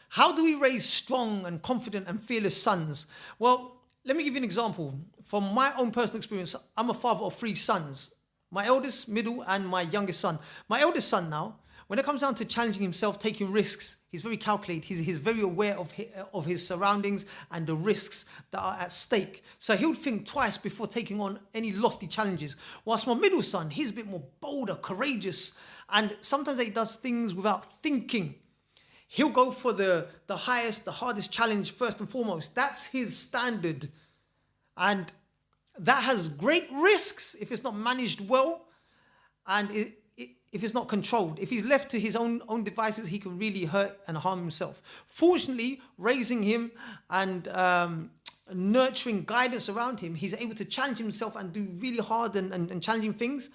How do we raise strong and confident and fearless sons? Well, let me give you an example. From my own personal experience, I'm a father of 3 sons. My eldest, middle, and my youngest son. My eldest son now, when it comes down to challenging himself, taking risks, he's very calculated. He's very aware of his surroundings and the risks that are at stake. So he'll think twice before taking on any lofty challenges. Whilst my middle son, he's a bit more bolder, courageous, and sometimes he does things without thinking. He'll go for the highest, the hardest challenge first and foremost. That's his standard. And that has great risks if it's not managed well and if it's not controlled. If he's left to his own devices, he can really hurt and harm himself. Fortunately, raising him and nurturing guidance around him, he's able to challenge himself and do really hard and challenging things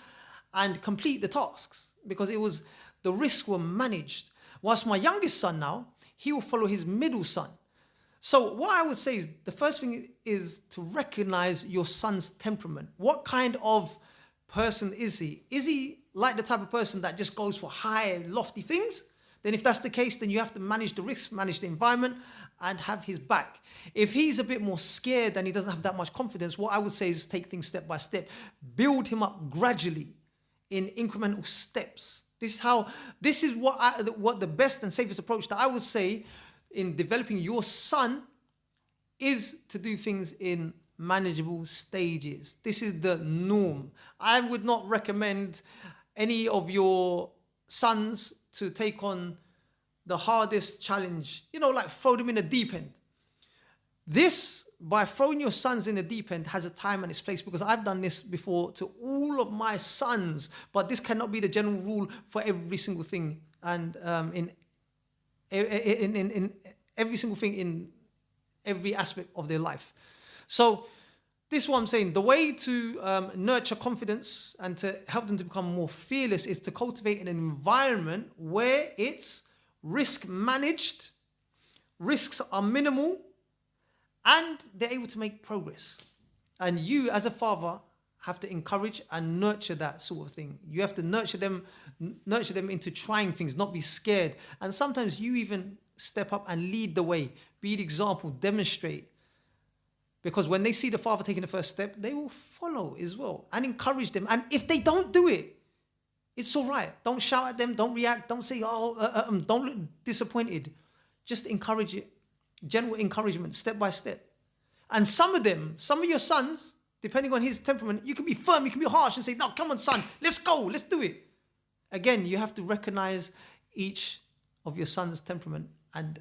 and complete the tasks because the risks were managed. Whilst my youngest son now, he will follow his middle son. So what I would say is the first thing is to recognize your son's temperament. What kind of person is he? Is he like the type of person that just goes for high, lofty things? Then if that's the case, then you have to manage the risks, manage the environment, and have his back. If he's a bit more scared and he doesn't have that much confidence, what I would say is take things step by step. Build him up gradually in incremental steps. This is what the best and safest approach that I would say in developing your son is to do things in manageable stages. This is the norm. I would not recommend any of your sons to take on the hardest challenge, like throw them in the deep end. This, by throwing your sons in the deep end, has a time and its place because I've done this before to all of my sons, but this cannot be the general rule for every single thing and in every single thing in every aspect of their life. So this is what I'm saying. The way to nurture confidence and to help them to become more fearless is to cultivate an environment where it's risk managed, risks are minimal, and they're able to make progress. And you, as a father, have to encourage and nurture that sort of thing. You have to nurture them into trying things, not be scared. And sometimes you even step up and lead the way, be the example, demonstrate. Because when they see the father taking the first step, they will follow as well and encourage them. And if they don't do it, it's all right. Don't shout at them. Don't react. Don't say, don't look disappointed. Just encourage it. General encouragement, step by step. And some of your sons, depending on his temperament, you can be firm, you can be harsh and say, no, come on, son, let's go, let's do it. Again, you have to recognize each of your son's temperament and